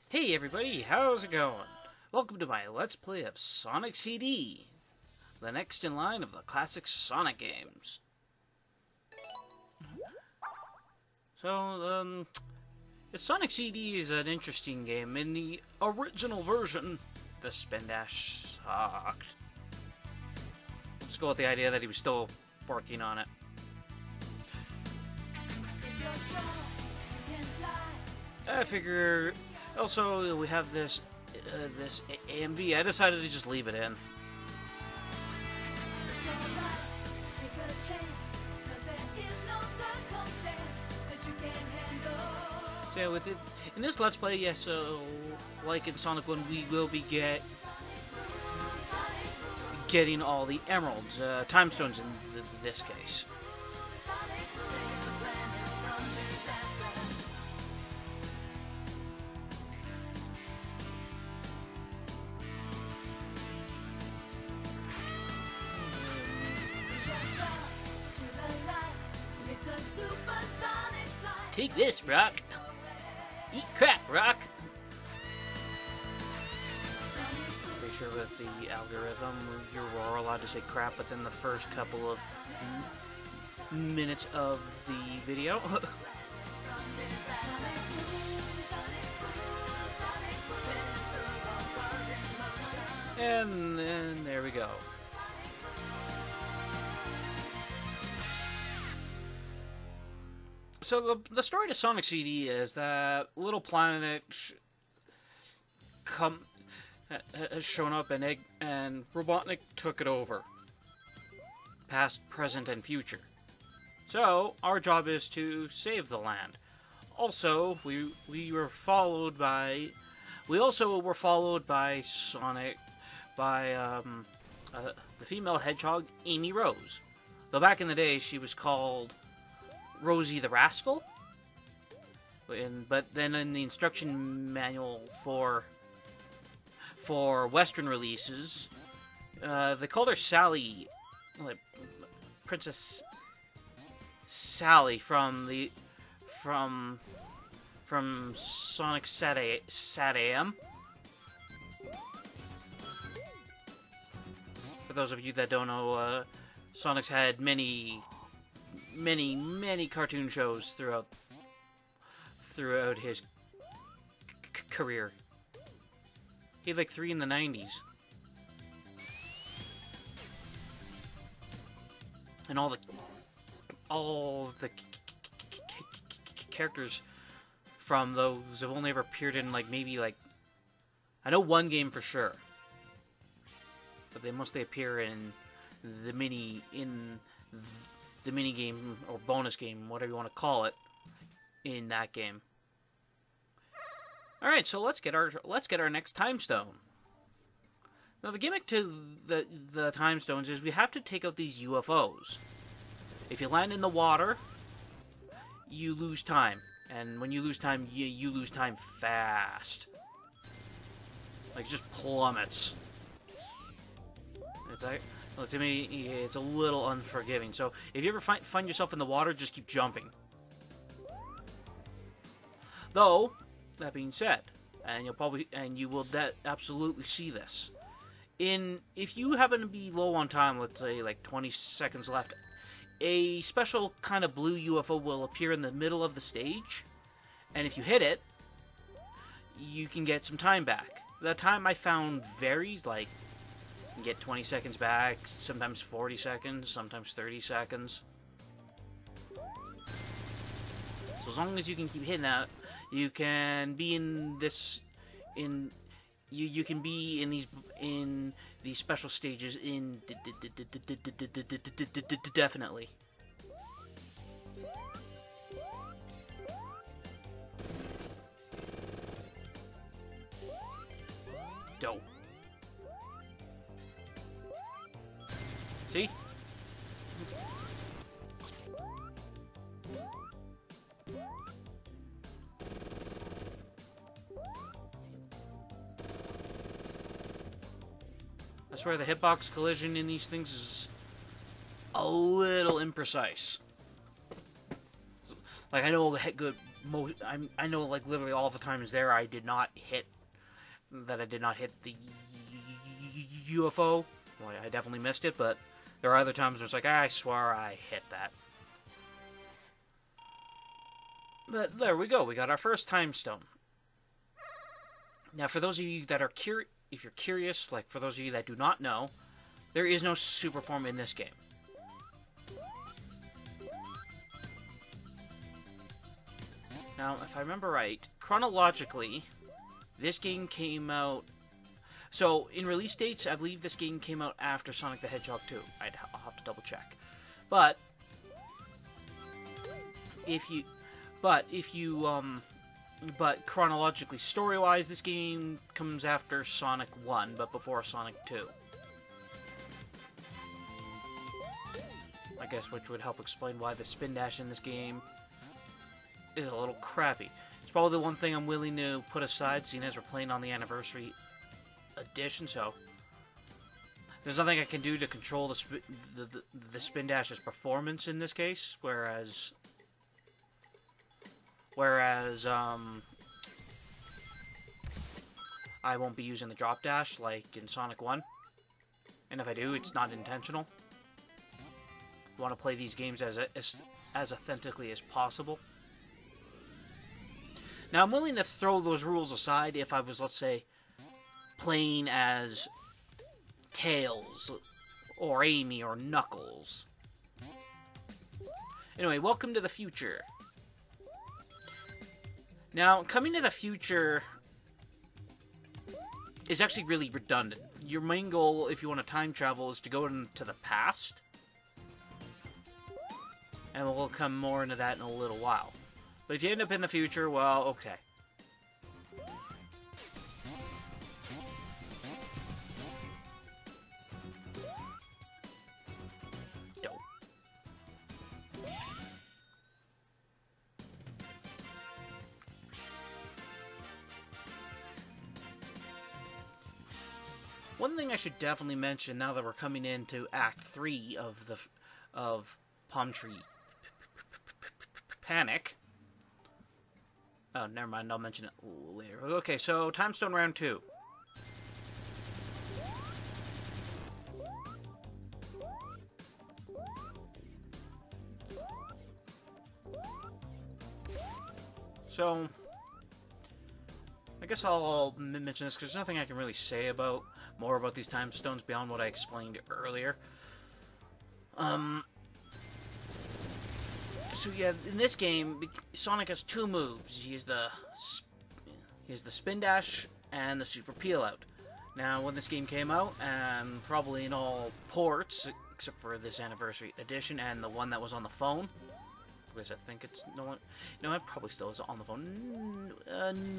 Hey everybody, how's it going? Welcome to my Let's Play of Sonic CD, the next in line of the classic Sonic games. So, Sonic CD is an interesting game. In the original version, the Spin Dash sucked. Let's go with the idea that he was still working on it. I figure. Also, we have this AMV. I decided to just leave it in. So yeah, with it in this Let's Play, yes. So like in Sonic 1, we will be getting all the emeralds, time stones in this case. Take this, Rock. Eat crap, Rock. Pretty sure with the algorithm, you were allowed to say crap within the first couple of minutes of the video. And then there we go. So the story to Sonic CD is that Little Planet has shown up and Robotnik took it over. Past, present, and future. So our job is to save the land. Also, we also were followed by Sonic by the female hedgehog Amy Rose. Though back in the day she was called Rosie the Rascal, but then in the instruction manual for Western releases, they called her Sally, like Princess Sally from Sonic SatAM. For those of you that don't know, Sonic's had many cartoon shows throughout his career. He had like 3 in the 90s. And all the characters from those have only ever appeared in like maybe like, I know one game for sure, but they mostly appear in the mini game or bonus game, whatever you want to call it, in that game. All right, so let's get our next time stone. Now the gimmick to the time stones is we have to take out these UFOs. If you land in the water, you lose time, and when you lose time, you lose time fast. Like, it just plummets. It's like, well, to me, it's a little unforgiving. So if you ever find yourself in the water, just keep jumping. Though, that being said, and you will absolutely see this. If you happen to be low on time, let's say like 20 seconds left, a special kind of blue UFO will appear in the middle of the stage, and if you hit it, you can get some time back. The time I found varies, like, you can get 20 seconds back, sometimes 40 seconds, sometimes 30 seconds. So as long as you can keep hitting that, you can be you can be in these special stages definitely. Dope. See? I swear the hitbox collision in these things is a little imprecise. Like, I know I know like literally all the times there I did not hit the UFO. Well, I definitely missed it, but there are other times where it's like, I swear I hit that. But there we go. We got our first time stone. Now, for those of you that are if you're curious, like for those of you that do not know, there is no super form in this game. Now, if I remember right, chronologically, this game came out... So, in release dates, I believe this game came out after Sonic the Hedgehog 2. I'll have to double check. But chronologically, story-wise, this game comes after Sonic 1, but before Sonic 2. I guess which would help explain why the spin dash in this game is a little crappy. It's probably the one thing I'm willing to put aside, seeing as we're playing on the Anniversary Edition, so there's nothing I can do to control the spin dash's performance in this case, whereas I won't be using the drop dash like in Sonic 1, and if I do, it's not intentional. I want to play these games as authentically as possible. Now, I'm willing to throw those rules aside if I was, let's say, playing as Tails, or Amy, or Knuckles. Anyway, welcome to the future. Now, coming to the future is actually really redundant. Your main goal, if you want to time travel, is to go into the past. And we'll come more into that in a little while. But if you end up in the future, well, okay. Dope. One thing I should definitely mention now that we're coming into Act 3 of Palm Tree Panic. Oh, never mind. I'll mention it later. Okay, so Time Stone Round 2. So, I guess I'll mention this because there's nothing I can really say more about these Time Stones beyond what I explained earlier. So yeah, in this game, Sonic has two moves. He has the Spin Dash and the Super Peel Out. Now, when this game came out, and probably in all ports, except for this Anniversary Edition and the one that was on the phone, because I think it's no one. No, it probably still is on the phone.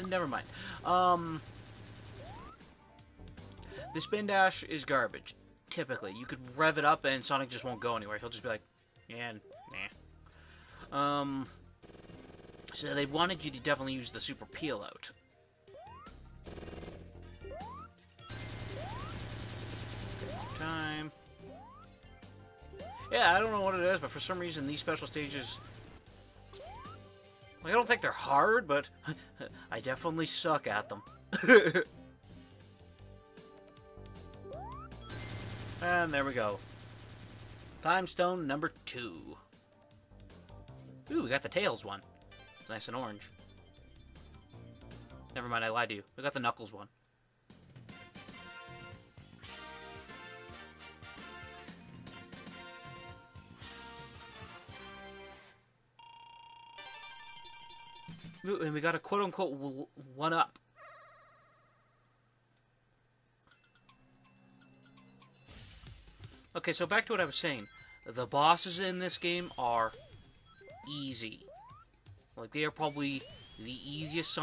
Never mind. The Spin Dash is garbage. Typically, you could rev it up and Sonic just won't go anywhere. He'll just be like, yeah, nah. So they wanted you to definitely use the Super Peel Out. Time. Yeah, I don't know what it is, but for some reason these special stages... I don't think they're hard, but I definitely suck at them. And there we go. Time Stone number 2. Ooh, we got the Tails one. It's nice and orange. Never mind, I lied to you. We got the Knuckles one. Ooh, and we got a quote-unquote one-up. Okay, so back to what I was saying. The bosses in this game are easy. Like, they are probably the easiest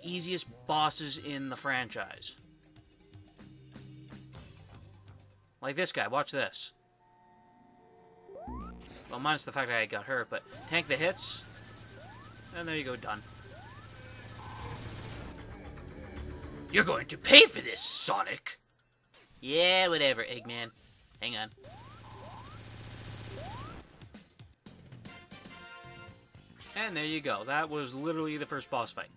easiest bosses in the franchise. Like this guy, watch this. Well, minus the fact that I got hurt, but tank the hits, and there you go, done. You're going to pay for this, Sonic! Yeah, whatever, Eggman. Hang on. And there you go. That was literally the first boss fight.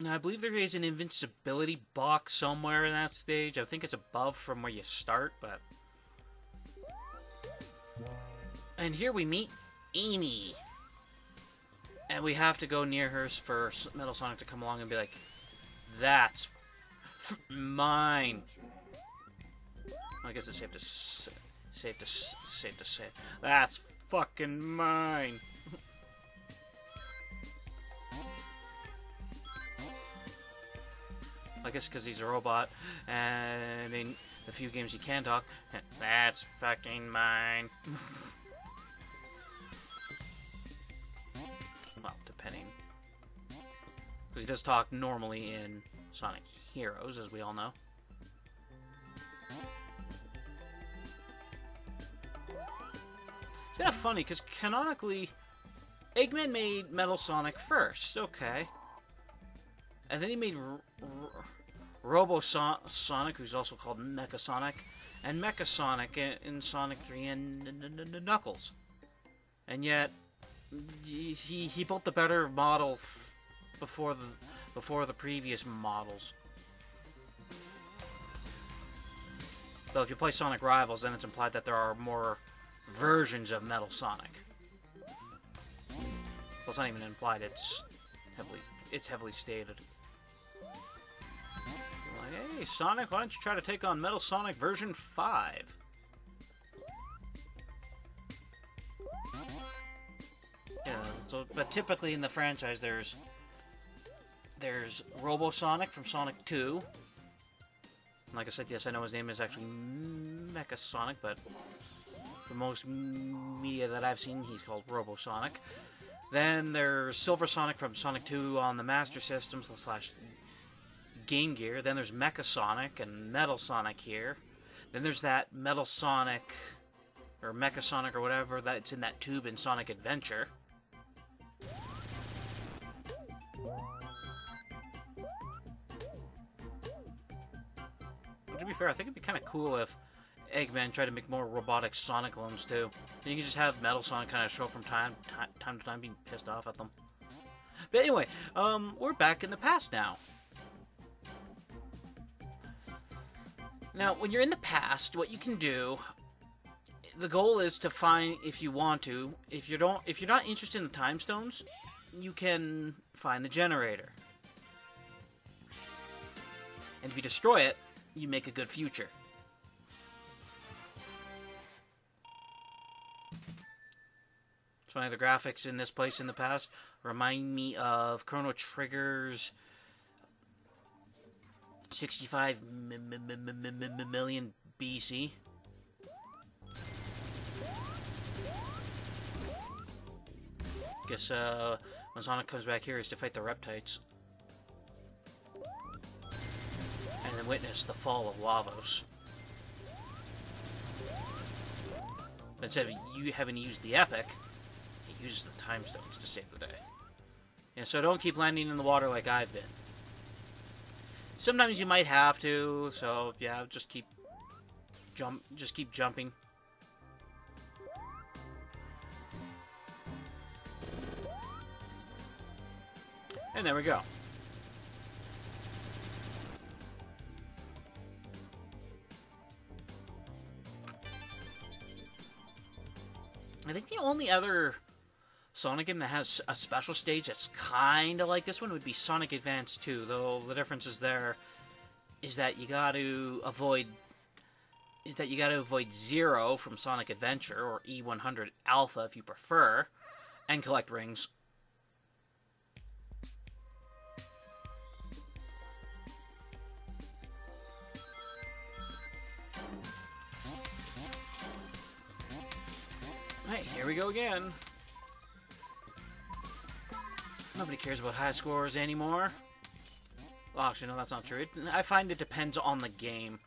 Now, I believe there is an invincibility box somewhere in that stage. I think it's above from where you start, but... And here we meet Amy. And we have to go near her for Metal Sonic to come along and be like, that's mine. I guess it's safe to say, that's fucking mine. I guess because he's a robot, and in the few games he can talk, that's fucking mine. Well, depending. Because he does talk normally in Sonic Heroes, as we all know. It's kind of funny, because canonically, Eggman made Metal Sonic first, okay. And then he made Robo Sonic, who's also called Mecha Sonic, and Mecha Sonic in Sonic 3 and Knuckles. And yet, he built the better model before the previous models. Though if you play Sonic Rivals, then it's implied that there are more versions of Metal Sonic. Well, it's not even implied; it's heavily stated. Like, hey, Sonic, why don't you try to take on Metal Sonic version 5? Yeah, so, but typically in the franchise, there's Robo Sonic from Sonic 2. Like I said, yes, I know his name is actually Mecha Sonic, but the most media that I've seen, he's called Robo Sonic. Then there's Silver Sonic from Sonic 2 on the Master System / Game Gear. Then there's Mecha Sonic and Metal Sonic here. Then there's that Metal Sonic, or Mecha Sonic or whatever, that's in that tube in Sonic Adventure. But to be fair, I think it'd be kind of cool if Eggman tried to make more robotic Sonic clones too. Then you can just have Metal Sonic kind of show up from time to time being pissed off at them. But anyway, we're back in the past now. Now, when you're in the past, what you can do, the goal is to find, if you want to, if you're not interested in the time stones, you can find the generator. And if you destroy it, you make a good future. It's funny, the graphics in this place in the past remind me of Chrono Trigger's 65 million BC. Guess when Sonic comes back here is to fight the Reptites. And then witness the fall of Lavos. But instead of you having to use the Epic, he uses the Time Stones to save the day. Yeah, so don't keep landing in the water like I've been. Sometimes you might have to, so yeah, just keep jumping. And there we go. I think the only other Sonic game that has a special stage that's kind of like this one would be Sonic Advance 2, though the difference is there is that you got to avoid Zero from Sonic Adventure, or E100 Alpha if you prefer, and collect rings. Hey, here we go again. Nobody cares about high scores anymore. Well, actually, no, that's not true. I find it depends on the game.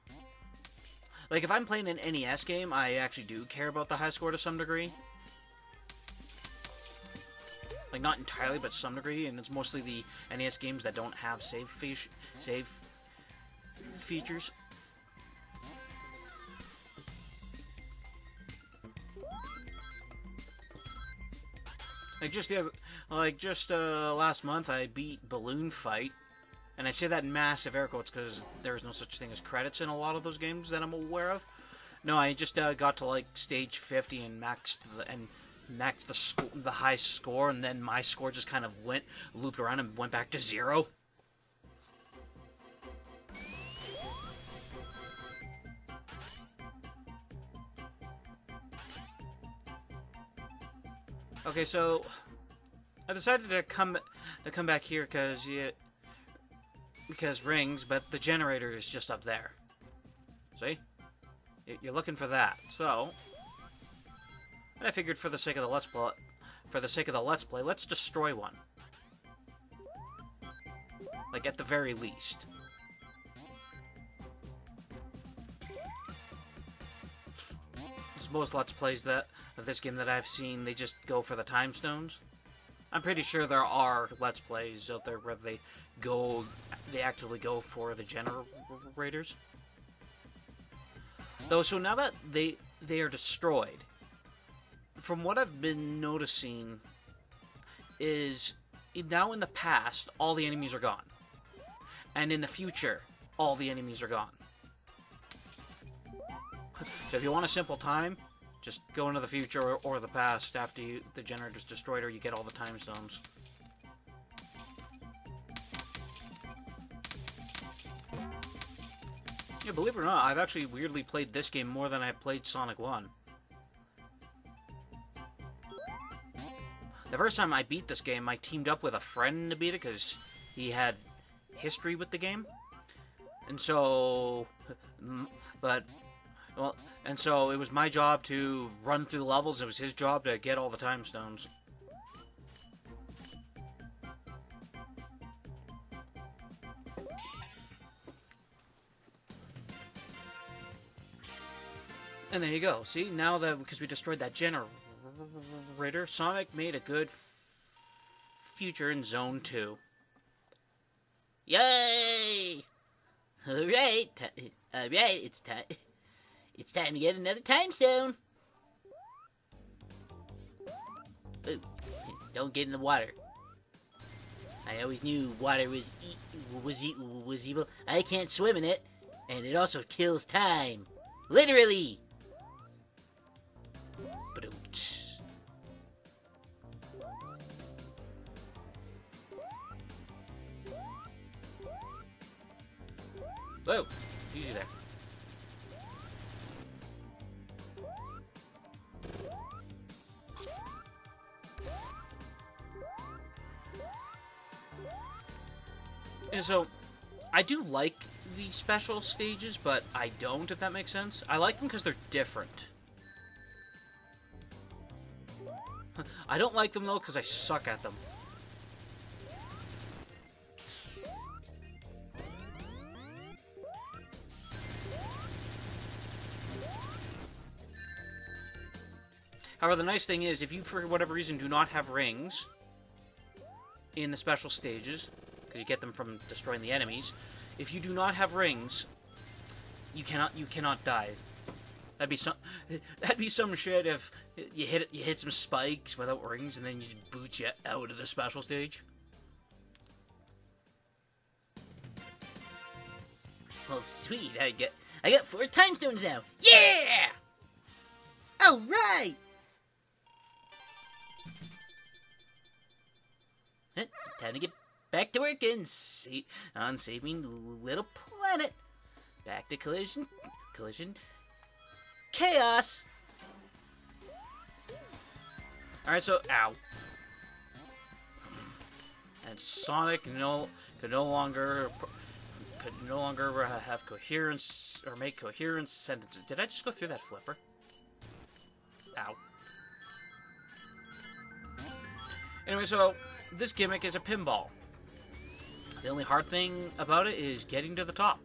Like, if I'm playing an NES game, I actually do care about the high score to some degree. Like, not entirely, but to some degree, and it's mostly the NES games that don't have save features. Last month, I beat Balloon Fight, and I say that in massive air quotes because there's no such thing as credits in a lot of those games that I'm aware of. No, I just got to like stage 50 and maxed the high score, and then my score just kind of looped around and went back to 0. Okay, so I decided to come back here because rings, but the generator is just up there. See? You're looking for that. So I figured for the sake of the let's play, let's destroy one. Like at the very least. As most let's plays of this game that I've seen, they just go for the time stones. I'm pretty sure there are let's plays out there where they actively go for the generators. Though, so now that they are destroyed, from what I've been noticing is now in the past all the enemies are gone, and in the future all the enemies are gone. So if you want a simple time, just go into the future or the past after the generator's destroyed, or you get all the time stones. Yeah, believe it or not, I've actually weirdly played this game more than I played Sonic 1. The first time I beat this game, I teamed up with a friend to beat it because he had history with the game. And so, and so it was my job to run through the levels. It was his job to get all the time stones. And there you go. See, now that because we destroyed that generator, Sonic made a good future in Zone 2. Yay! Alright, it's time to get another time stone. Ooh, don't get in the water. I always knew water was evil. I can't swim in it, and it also kills time. Literally. Whoa, easy there. And so, I do like the special stages, but I don't, if that makes sense. I like them because they're different. I don't like them, though, because I suck at them. However, the nice thing is, if you, for whatever reason, do not have rings in the special stages, because you get them from destroying the enemies, if you do not have rings, you cannot die. That'd be some shit if you hit some spikes without rings, and then you just boot you out of the special stage. Well, sweet, I got 4 time stones now. Yeah! All right. Time to get back to work and on saving Little Planet. Back to collision chaos. Alright, so ow. And Sonic could no longer have coherence or make coherent sentences. Did I just go through that flipper? Ow. Anyway, so this gimmick is a pinball. The only hard thing about it is getting to the top.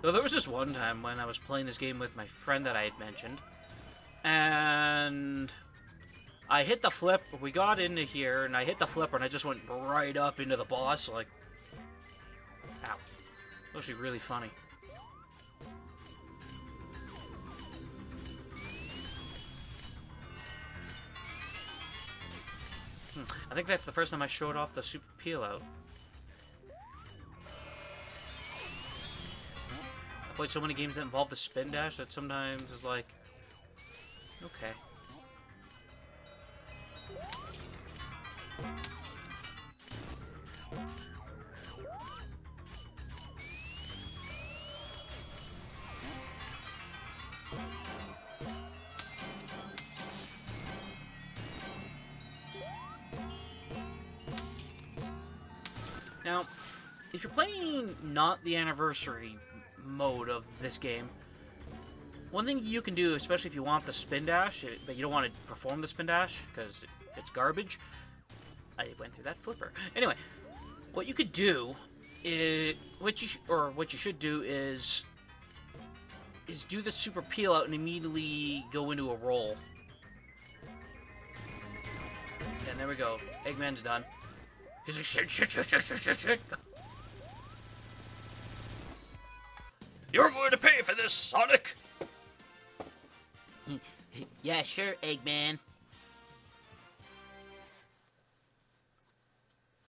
Well, there was this one time when I was playing this game with my friend that I had mentioned, and I hit the flip. We got into here, and I hit the flipper, and I just went right up into the boss, like, ow. It was actually really funny. I think that's the first time I showed off the super peel out. I played so many games that involve the spin dash that sometimes it's like, okay. Now, if you're playing not the anniversary mode of this game, one thing you can do, especially if you want the spin dash, but you don't want to perform the spin dash because it's garbage. I went through that flipper. Anyway, what you could do is what you should do is do the super peel out and immediately go into a roll. And there we go. Eggman's done. Shit. You're going to pay for this, Sonic! Yeah, sure, Eggman.